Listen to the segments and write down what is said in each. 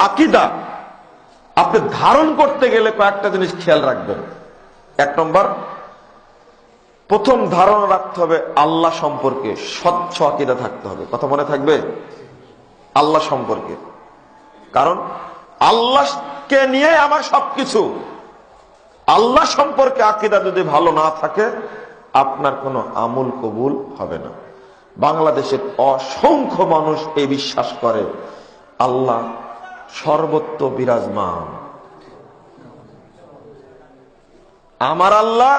আকীদা আপনি ধারণ করতে গেলে কয়েকটা জিনিস খেয়াল রাখবেন। এক নম্বর, প্রথম ধারণা রাখতে হবে আল্লাহ সম্পর্কে স্বচ্ছ আকীদা থাকতে হবে। কথা মনে থাকবে? আল্লাহ সম্পর্কে, কারণ আল্লাহকে নিয়ে আমার সবকিছু। আল্লাহ সম্পর্কে আকীদা যদি ভালো না থাকে আপনার কোনো আমল কবুল হবে না। বাংলাদেশের অসংখ্য মানুষ এই বিশ্বাস করে আল্লাহ সর্বত্র বিরাজমান। আমার আল্লাহ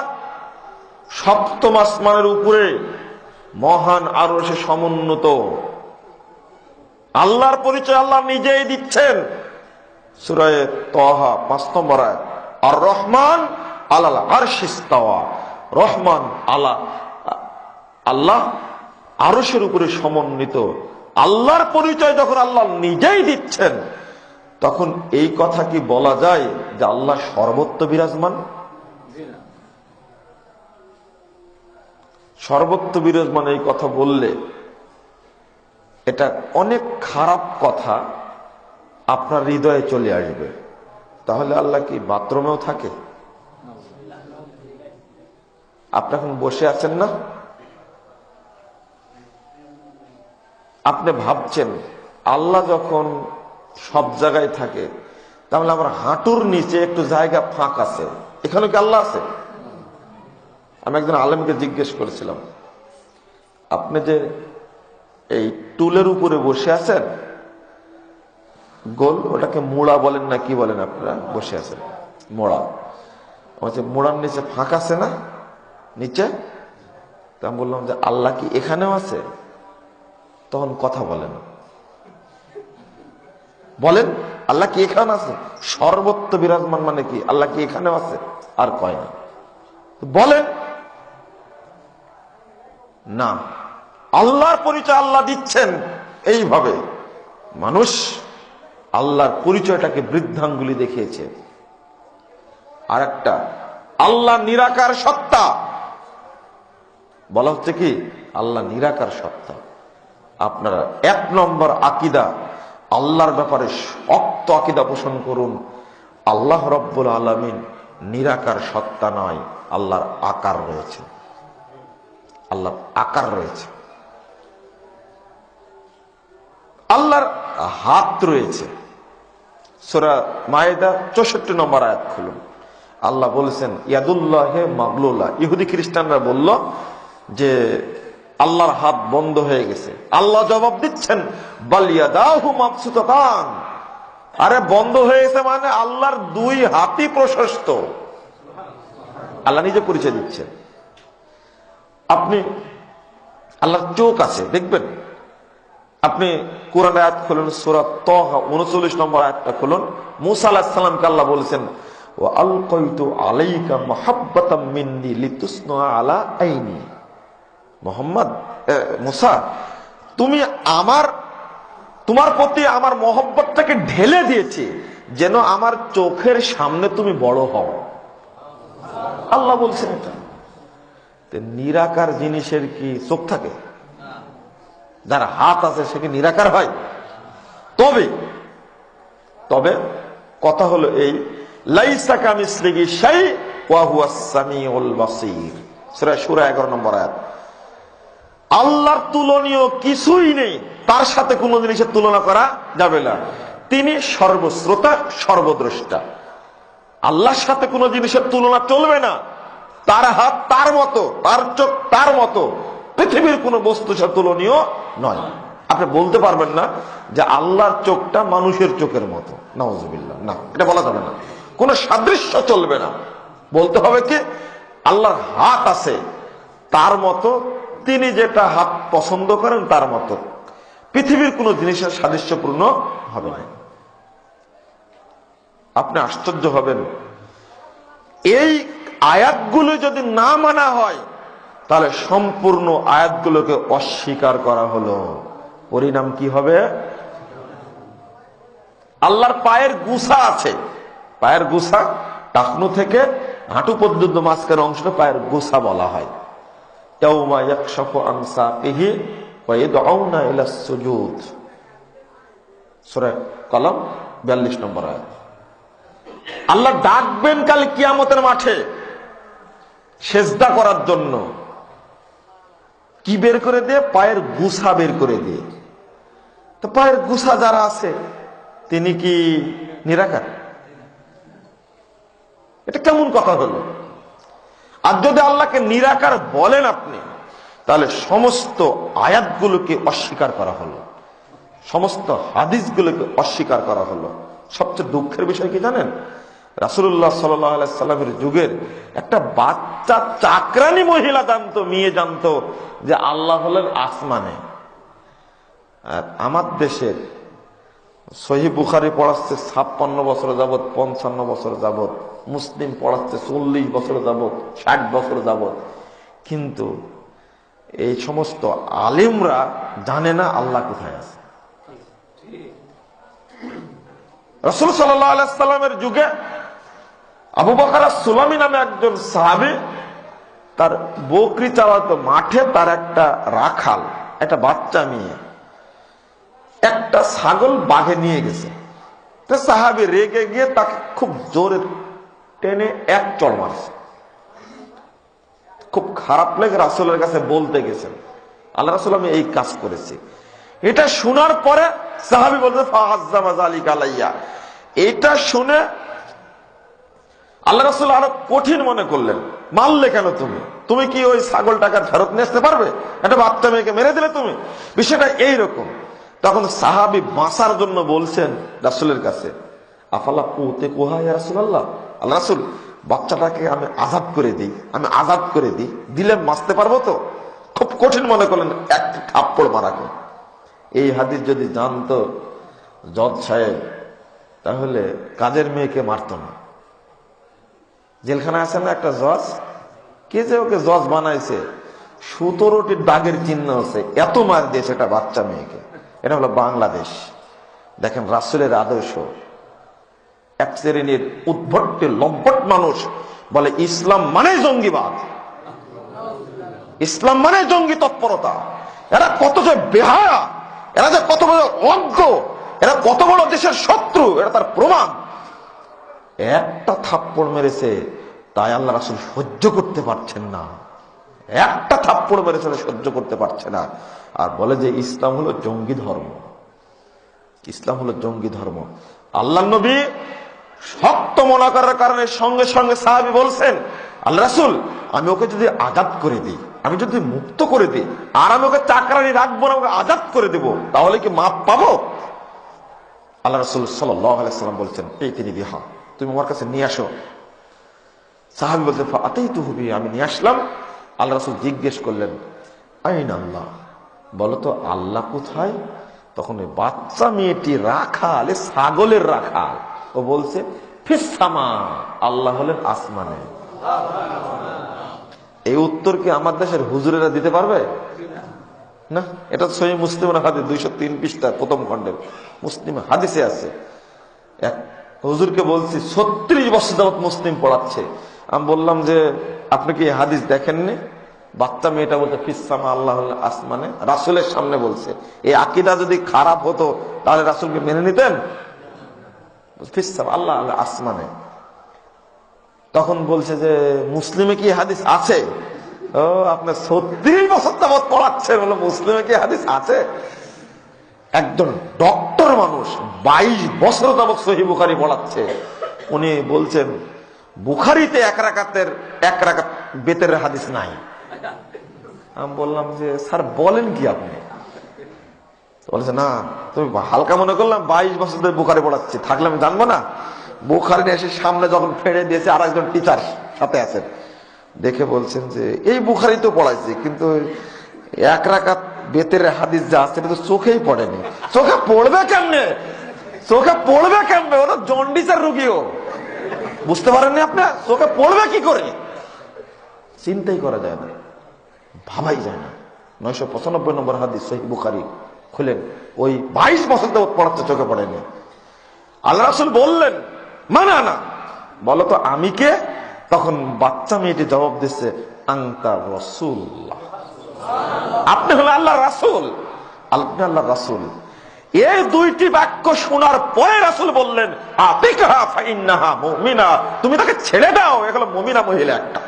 সপ্তম আসমানের উপরে মহান আরশে সমুন্নত। আল্লাহর পরিচয় আল্লাহ নিজেই দিচ্ছেন সূরা তাহা 5 নম্বর আয়াত, আর রহমান আলাল আরশি ইস্তাওয়া। রহমান আল্লাহ আরশের উপরে সমন্বিত। আল্লাহর পরিচয় যখন আল্লাহ নিজেই দিচ্ছেন তখন এই কথা কি বলা যায় যে আল্লাহ সর্বত্র বিরাজমান? সর্বত্র বিরাজমান এই কথা বললে এটা অনেক খারাপ কথা আপনার হৃদয়ে চলে আসবে। তাহলে আল্লাহ কি বাথরুমেও থাকে? আপনি এখন বসে আছেন না, আপনি ভাবছেন আল্লাহ যখন সব জায়গায় থাকে তাহলে আমার হাঁটুর নিচে একটু জায়গা ফাঁক আছে, এখানে কি আল্লাহ আছে? আমি একজন আলেমকে জিজ্ঞেস করেছিলাম, আপনি যে এই টুলের উপরে বসে আছেন গোল, ওটাকে মোড়া বলেন না কি বলেন আপনারা? বসে আছেন মোড়া, বলছে মোড়ার নিচে ফাঁক আছে না নিচে? তা আমি বললাম যে আল্লাহ কি এখানেও আছে? তখন কথা বলেন, বলেন আল্লাহ কি এখানে আছে? সর্বত্র বিরাজমান মানে কি? আল্লাহ কি এখানেও আছে? আর কয় না, বলেন না। আল্লাহর পরিচয় আল্লাহ দিচ্ছেন এইভাবে। মানুষ আল্লাহর পরিচয়টাকে বৃদ্ধাঙ্গুলি দেখিয়েছে। আর একটা, আল্লাহ নিরাকার সত্তা বলা হচ্ছে কি? আল্লাহ নিরাকার সত্তা। আপনারা 1 নম্বর আকীদা, আল্লাহর ব্যাপারে শক্ত আকীদা পোষণ করুন। আল্লাহ রব্বুল আলামিন নিরাকার সত্তা নয়, আল্লাহর আকার রয়েছে। আল্লাহর আকার রয়েছে, আল্লাহর হাত রয়েছে। সূরা মায়েদা 64 নম্বর আয়াত খুলুন। আল্লাহ বলেছেন ইয়াদুল্লাহে মাগলুলা। ইহুদি খ্রিস্টানরা বলল যে আল্লাহর হাত বন্ধ হয়ে গেছে। আল্লাহ জবাব দিচ্ছেন বাল ইয়াদাহু মাবসুতাতান। আরে বন্ধ হয়ে গেছে মানে আল্লাহর 2 হাতই প্রশস্ত। আল্লাহ নিজে পরিচয় দিচ্ছেন। আপনি আল্লাহর চোখ আছে দেখবেন। আপনি কোরআন আয়াত খুলুন, সূরা তাহা 39 নম্বর আয়াতটা খুলুন। মূসা আলাইহিস সালামকে আল্লাহ বলেছেন ওয়া আলকাইতু আলাইকা মাহাব্বাতাম মিন্নি লিতুসনা আলা আইনি। মুহাম্মদ, মূসা, তোমার প্রতি আমার মহব্বতটাকে ঢেলে দিয়েছি যেন আমার চোখের সামনে তুমি বড় হও। আল্লাহ বলছেন এটা। নিরাকার জিনিসের কি চোখ থাকে? যার হাত আছে সে কি নিরাকার হয়? তবে কথা হলো এই, লাইসা কামিসলিহি শাই ওয়া হুয়াস সামিউল বাসীর। সূরা শুরা 11 নম্বর আয়াত। আল্লাহর তুলনীয় কিছুই নেই, তার সাথে কোনো জিনিসের তুলনা করা যাবে না। তিনি সর্বশ্রোতা সর্বদ্রষ্টা। আল্লাহর সাথে কোনো জিনিসের তুলনা চলবে না। তার হাত তার মতো, তার চোখ তার মতো, পৃথিবীর কোন বস্তু সাথে তুলনীয় নয়। আপনি বলতে পারবেন না যে আল্লাহর চোখটা মানুষের চোখের মতো, নাউজুবিল্লাহ, না, এটা বলা যাবে না। কোন সাদৃশ্য চলবে না। বলতে হবে কি আল্লাহর হাত আছে তার মতো, তিনি যেটা হাত পছন্দ করেন তার মতো। পৃথিবীর কোন জিনিসের সাদৃশ্যপূর্ণ হবে না। আপনি আশ্চর্য হবেন, এই আয়াতগুলো যদি না মানা হয় তাহলে সম্পূর্ণ আয়াতগুলোকে অস্বীকার করা হলো। পরিণাম কি হবে? আল্লাহর পায়ের গুছা আছে। পায়ের গুছা টাকনু থেকে হাঁটু পর্যন্ত মাঝখানে অংশটা পায়ের গুছা বলা হয়। ইয়াউমা ইয়াকশাফু আন সাকিহি ওয়া ইয়াদউনা ইলা সুজুদ। সূরা কলম 42 নম্বর আয়াত। আল্লাহ ডাকবেন কাল কিয়ামতের মাঠে সেজদা করার জন্য। কি বের করে দিয়ে? পায়ের গুছা বের করে দিয়ে। তো পায়ের গুছা যারা আছে তিনি কি নিরাকার? এটা কেমন কথা হলো? আর যদি আল্লাহকে নিরাকার বলেন আপনি, তাহলে সমস্ত আয়াতগুলোকে অস্বীকার করা হলো, সমস্ত হাদিসগুলোকে অস্বীকার করা হলো। সবচেয়ে দুঃখের বিষয় কি জানেন? রাসূলুল্লাহ সাল্লাল্লাহু আলাইহি সাল্লামের যুগের একটা বাচ্চা চাকরানি মহিলা জানতো, মেয়ে জানতো যে আল্লাহ হলেন আসমানে। আর আমার দেশের সহিহ বুখারী পড়াচ্ছে 56 বছর যাবত, 55 বছর যাবত, মুসলিম পড়াচ্ছে 40 বছর যাবত, 60 বছর যাবত, কিন্তু এই সমস্ত আলেমরা জানে না আল্লাহ কোথায় আছে। রাসূল সাল্লাল্লাহু আলাইহি সাল্লামের যুগে আবু বকর আস-সুলামি নামে একজন সাহাবী, তার বকরি চালাতো মাঠে, তার একটা রাখাল, একটা বাচ্চা মেয়ে, একটা ছাগল বাঘে নিয়ে গেছে। তো সাহাবী রেগে গিয়ে তাকে খুব জোরে টেনে এক চড় মারছে। খুব খারাপ লেগে রাসূলের কাছে বলতে গেছেন, আল্লাহ রাসূল আমি এই কাজ করেছি। এটা শোনার পরে সাহাবী বলতে ফাআজ্জামা যালিকা আলাইয়া, এটা শুনে আল্লাহ রাসূল আরো কঠিন মনে করলেন। মারলে কেন তুমি? তুমি কি ওই ছাগলটাকে ফেরত নিয়ে আসতে পারবে? একটা বাচ্চা মেয়েকে মেরে দিলে তুমি। বিষয়টা এইরকম। তখন সাহাবী বাঁচার জন্য বলছেন রাসূলের কাছে, আফালা কুতে কুহা ইয়া রাসূলুল্লাহ, আল্লাহ রাসূল বাচ্চাটাকে আমি আযাদ করে দিই, আমি আযাদ করে দিই, দিলে মারতে পারবো তো? খুব কঠিন মনে করলেন একটা থাপ্পড় মারাকে। এই হাদিস যদি জানতো জজ সাহেব, তাহলে কাজের মেয়েকে মারতো না। জেলখানায় আছে না একটা জজ, কে যে ওকে জজ বানাইছে, 17টি দাগের চিহ্ন আছে, এত মার দিয়েছে একটা বাচ্চা মেয়েকে। এটা হলো বাংলাদেশ। দেখেন রাসূলের আদর্শ। এক শ্রেণীর উদ্ভট লম্পট মানুষ বলে ইসলাম মানে জঙ্গিবাদ, ইসলাম মানে জঙ্গি তৎপরতা। এরা কত যে বেহায়া, এরা যে কত বড় অজ্ঞ, এরা কত বড় দেশের শত্রু, এটা তার প্রমাণ। একটা থাপ্পড় মেরেছে, তাই আল্লাহ রাসূল সহ্য করতে পারছেন না। একটা থাপ্পড় মেরেছে, সহ্য করতে পারছে না। আর বলে যে ইসলাম হলো জঙ্গি ধর্ম, ইসলাম হলো জঙ্গি ধর্ম। আল্লাহ নবী শক্ত মনে করার কারণে সঙ্গে সঙ্গে সাহাবী বলছেন, আল্লাহ রাসূল আমি ওকে যদি আজাদ করে দিই, আমি যদি মুক্ত করে দিই, আর আমি ওকে চাকরানি রাখবো না, ওকে আজাদ করে দেব, তাহলে কি মাপ পাবো? আল্লাহ রাসূল সাল্লাল্লাহু আলাইহি সাল্লাম বলছেন, এই তিনি বিহা, তুমি আমার কাছে নিয়ে আসো। সাহাবী বলছেন ফাআতাইতুহু বি, আমি নিয়ে আসলাম। আল্লাহ রাসূল জিজ্ঞেস করলেন, আইন আল্লাহ, বলো তো আল্লাহ কোথায়? তখন ওই বাচ্চা মেয়েটি রাখাল, ছাগলের রাখাল, ও বলছে ফিস সামা, আল্লাহ হলেন আসমানে। এই উত্তর কি আমার দেশের হুজুরেরা দিতে পারবে? না। এটা তো সহিহ মুসলিমের হাদিস 203 পৃষ্ঠা প্রথম খণ্ডের মুসলিম হাদিসে আছে। এক হুজুরকে বলছি 36 বছর যাবত মুসলিম পড়াচ্ছে। আমি বললাম যে আপনি কি হাদিস দেখেননি? বাচ্চা মেয়েটা বলতে ফিসামা, আল্লাহ আসমানে, রাসূলের সামনে বলছে। এই আকীদা যদি খারাপ হতো তাহলে রাসূলকে মেনে নিতেন? ফিসামা, আল্লাহ আসমানে। তখন বলছে যে মুসলিমে কি হাদিস আছে? ও আপনার 36 বছর যাবত পড়াচ্ছেন, বলে মুসলিমে কি হাদিস আছে? একজন ডক্টর মানুষ 22 বছর যাবত সহিহ বুখারী পড়াচ্ছে, উনি বলছেন বুখারীতে এক রাকাত বেতের হাদিস নাই। আমি বললাম যে স্যার বলেন কি আপনি? বলছে না, তুমি হালকা মনে করলাম 22 বছর ধরে বুখারী পড়াচ্ছি, থাকলে আমি জানবো না? বুখারী এসে সামনে যখন ফেড়ে দিয়েছে, আর একজন টিচার সাথে আছেন, দেখে বলছেন যে এই বুখারী তো পড়াইছি, কিন্তু এক রাকাত বেতের হাদিস যা আছে এটা তো চোখেই পড়েনি। চোখে পড়বে কেমনে? চোখে পড়বে কেমনে? ওরা জন্ডিসের রোগীও বুঝতে পারেননি আপনি? চোখে পড়বে কি করে? চিন্তাই করা যায় না, ভাবাই যায় না। 995 নম্বর হাদিস সহিহ বুখারী খুলেন, ওই 22 বছর যাবত পড়াচ্ছে, চোখে পড়েনি। আল্লাহ রাসূল বললেন মানা না, বলো তো আমি কে? তখন বাচ্চা মেয়েটি জবাব দিচ্ছে আনতা রাসূলুল্লাহ, আপনি হলেন আল্লাহর রাসূল, আপনি আল্লাহর রাসূল। এই দুইটি বাক্য শোনার পরে রাসূল বললেন, আতিকহা ফাইন্নাহা মুমিনা, তুমি তাকে ছেড়ে দাও, এগুলো মুমিনা মহিলা একটা।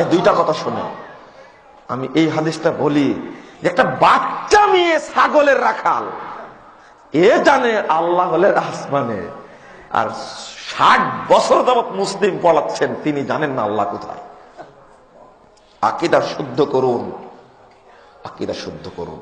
এই দুইটা কথা শুনে আমি এই হাদিসটা বলি যে একটা বাচ্চা মেয়ে ছাগলের রাখাল, এ জানে আল্লাহ হলেন আসমানে, আর 60 বছর যাবৎ মুসলিম পড়াচ্ছেন, তিনি জানেন না আল্লাহ কোথায়। আকীদা শুদ্ধ করুন, আকীদা শুদ্ধ করুন।